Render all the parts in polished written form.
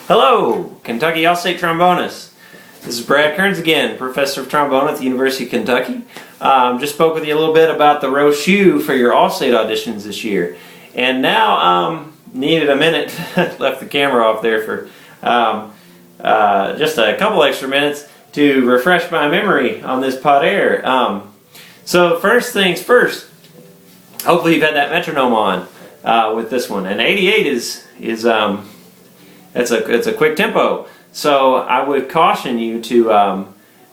Hello, Kentucky All-State Trombonists. This is Brad Kerns again, Professor of Trombone at the University of Kentucky. Just spoke with you a little bit about the row shoe for your All-State auditions this year. And now, needed a minute, left the camera off there for just a couple extra minutes to refresh my memory on this Paudert. So first things first, hopefully you've had that metronome on with this one. And 88 it's a quick tempo. So I would caution you to,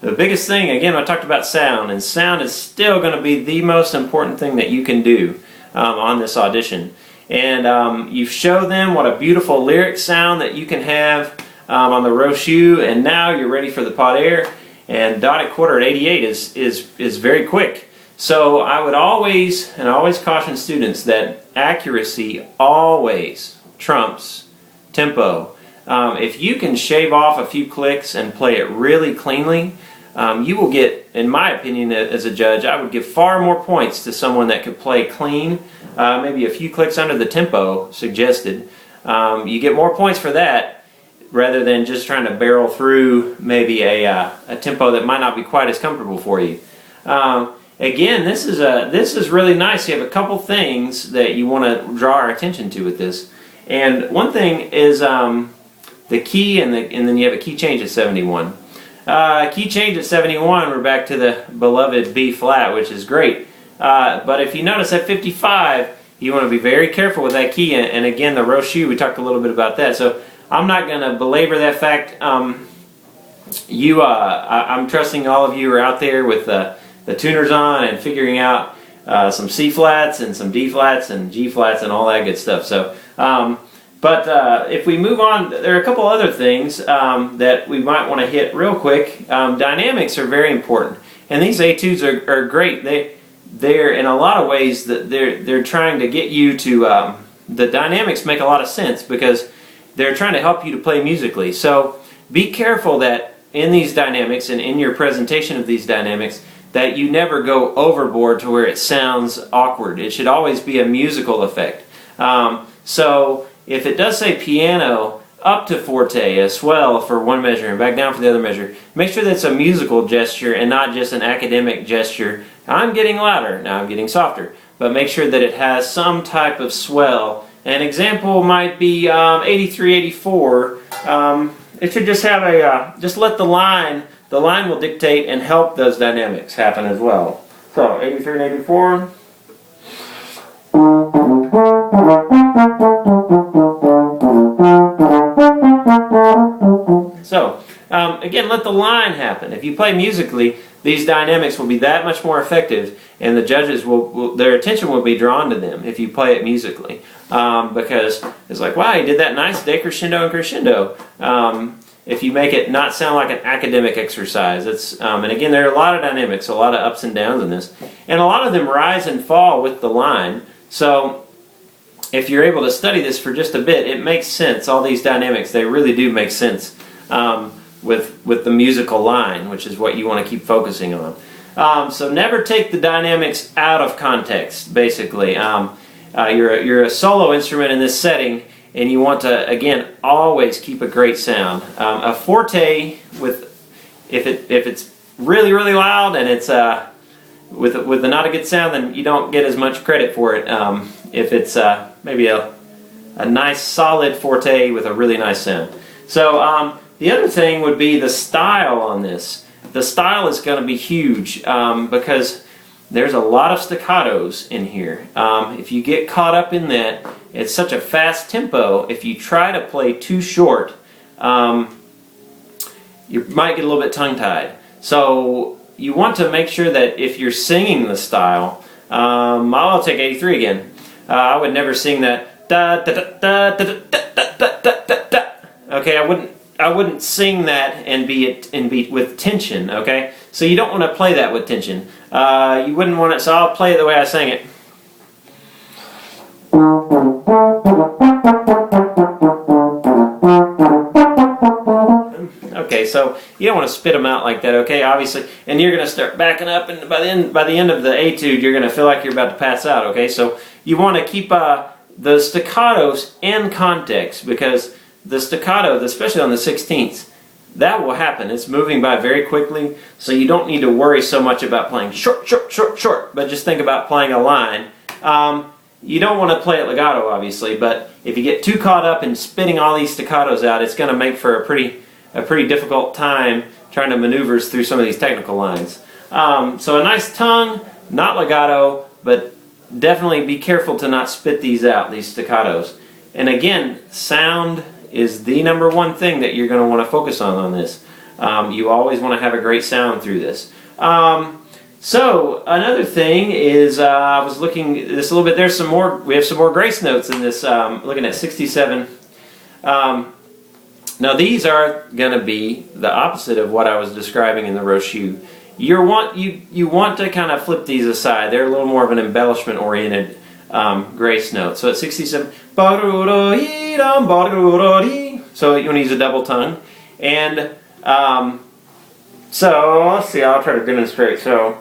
the biggest thing, again, I talked about sound, and sound is still going to be the most important thing that you can do on this audition. And you show them what a beautiful lyric sound that you can have on the row shoe, and now you're ready for the Paudert. And dotted quarter at 88 is very quick. So I would always caution students that accuracy always trumps tempo. If you can shave off a few clicks and play it really cleanly, you will get, in my opinion as a judge, I would give far more points to someone that could play clean, maybe a few clicks under the tempo suggested. You get more points for that rather than just trying to barrel through maybe a tempo that might not be quite as comfortable for you. Again, this is really nice. You have a couple things that you want to draw our attention to with this. And one thing is the key, and then you have a key change at 71. Key change at 71, we're back to the beloved B flat, which is great. But if you notice at 55, you want to be very careful with that key. And again, the row shoe, we talked a little bit about that. So I'm not going to belabor that fact. I'm trusting all of you are out there with the tuners on and figuring out some C flats and some D flats and G flats and all that good stuff. So, but if we move on, there are a couple other things that we might want to hit real quick. Dynamics are very important, and these etudes are great. They're in a lot of ways that they're trying to get you to. The dynamics make a lot of sense because they're trying to help you to play musically. So be careful that in these dynamics and in your presentation of these dynamics, that you never go overboard to where it sounds awkward. It should always be a musical effect. So if it does say piano up to forte, a swell for one measure and back down for the other measure, make sure that's a musical gesture and not just an academic gesture. I'm getting louder, now I'm getting softer. But make sure that it has some type of swell. An example might be 83, 84. It should just have just let the line will dictate and help those dynamics happen as well. So 83 and 84. So again, let the line happen. If you play musically, these dynamics will be that much more effective, and the judges their attention will be drawn to them if you play it musically, because it's like, wow, you did that nice decrescendo and crescendo. If you make it not sound like an academic exercise, and again, there are a lot of dynamics, a lot of ups and downs in this, and a lot of them rise and fall with the line. So if you're able to study this for just a bit, it makes sense. All these dynamics, they really do make sense with the musical line, which is what you want to keep focusing on. So never take the dynamics out of context, basically. You're a solo instrument in this setting, and you want to, again, always keep a great sound. A forte, if it's really, really loud and it's with a not a good sound, then you don't get as much credit for it. If it's maybe a nice solid forte with a really nice sound. So the other thing would be the style on this. The style is going to be huge because there's a lot of staccatos in here. If you get caught up in that, it's such a fast tempo. If you try to play too short, you might get a little bit tongue-tied. So you want to make sure that if you're singing the style, I'll take 83 again. I would never sing that da da da da da da da da da da. Okay, I wouldn't. sing that and be with tension. Okay, so you don't want to play that with tension. You wouldn't want it. So I'll play it the way I sang it. Okay, so you don't want to spit them out like that, okay, obviously, and you're going to start backing up, and by the end of the Etude, you're going to feel like you're about to pass out, okay, so you want to keep the staccatos in context, because the staccato, especially on the 16ths, that will happen. It's moving by very quickly, so you don't need to worry so much about playing short, short, short, short, but just think about playing a line. You don't want to play it legato, obviously, but if you get too caught up in spitting all these staccatos out, it's going to make for a pretty difficult time trying to maneuver through some of these technical lines. So a nice tongue, not legato, but definitely be careful to not spit these out, these staccatos. And again, sound is the number one thing that you're going to want to focus on this. You always want to have a great sound through this. So another thing is, I was looking at this a little bit. There's some more. We have some more grace notes in this. Looking at 67. Now these are going to be the opposite of what I was describing in the Rochu. You want to kind of flip these aside. They're a little more of an embellishment-oriented grace note. So at 67, so you want to use a double tongue, and so let's see. I'll try to demonstrate. So.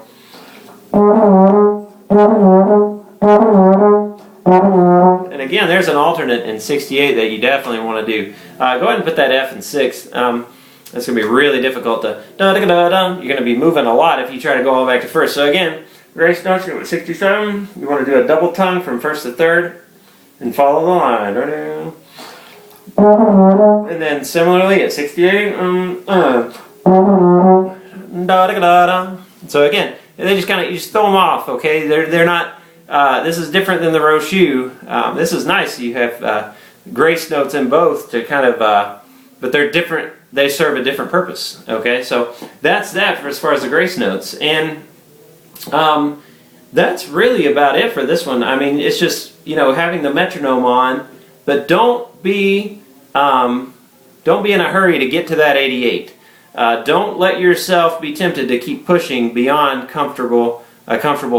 And again, there's an alternate in 68 that you definitely want to do. Go ahead and put that F in 6. That's going to be really difficult to... You're going to be moving a lot if you try to go all the way back to first. So again, grace notes with 67. You want to do a double tongue from first to third and follow the line. And then similarly at 68. So again, they just you just throw them off, okay? They're not... this is different than the Rochu. This is nice. You have grace notes in both to kind of, but they're different. They serve a different purpose. Okay, so that's that for as far as the grace notes, and that's really about it for this one. I mean, it's just having the metronome on, but don't be in a hurry to get to that 88. Don't let yourself be tempted to keep pushing beyond a comfortable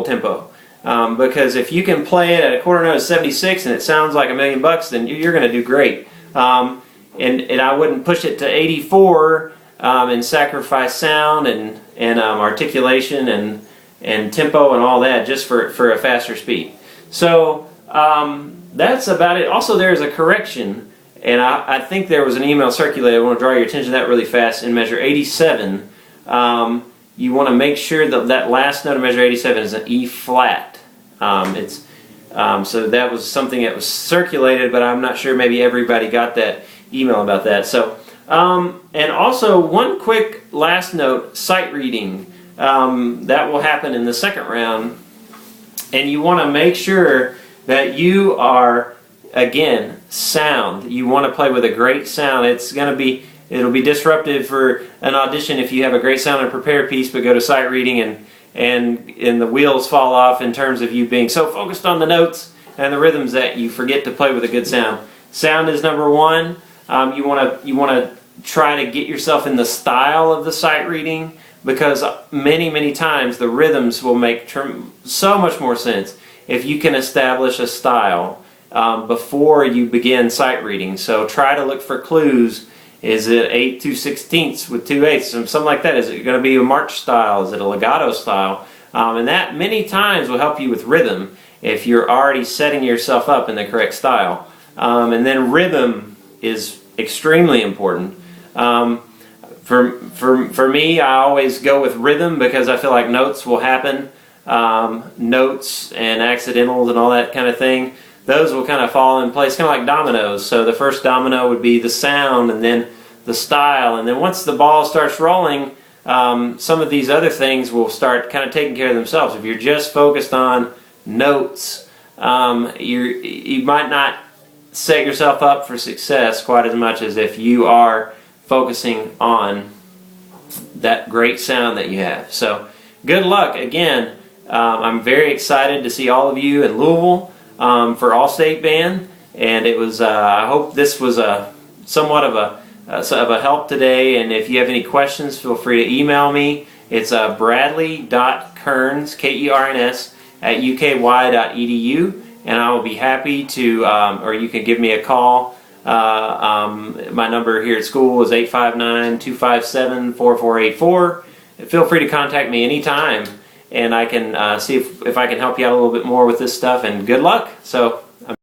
tempo. Because if you can play it at a quarter note of 76 and it sounds like $1,000,000, then you're going to do great. And I wouldn't push it to 84 and sacrifice sound and articulation and tempo and all that just for a faster speed. So that's about it. Also, there's a correction, and I think there was an email circulated. I want to draw your attention to that really fast. In measure 87, you want to make sure that last note of measure 87 is an E flat. So that was something that was circulated, but I'm not sure maybe everybody got that email about that. So, and also one quick last note, sight reading. That will happen in the second round, and you want to make sure that you are, again, sound. You want to play with a great sound. It'll be disruptive for an audition if you have a great sound and prepared piece, but go to sight reading and the wheels fall off in terms of you being so focused on the notes and the rhythms that you forget to play with a good sound. Sound is number one. You want to try to get yourself in the style of the sight reading, because many times the rhythms will make so much more sense if you can establish a style before you begin sight reading. So try to look for clues. Is it 8 2/16 with 2/8? Something like that. Is it going to be a march style? Is it a legato style? And that many times will help you with rhythm if you're already setting yourself up in the correct style. And then rhythm is extremely important. For me, I always go with rhythm because I feel like notes will happen. Notes and accidentals and all that kind of thing. Those will kind of fall in place, kind of like dominoes. So the first domino would be the sound, and then the style, and then once the ball starts rolling, some of these other things will start kind of taking care of themselves. If you're just focused on notes, you might not set yourself up for success quite as much as if you are focusing on that great sound that you have. So good luck. Again, I'm very excited to see all of you in Louisville for All-State Band, and it was I hope this was somewhat of of a help today. And if you have any questions, feel free to email me. It's bradley.kerns, Kerns, at uky.edu, and I will be happy to, or you can give me a call. My number here at school is 859-257-4484. Feel free to contact me anytime, and I can see if I can help you out a little bit more with this stuff, and good luck. So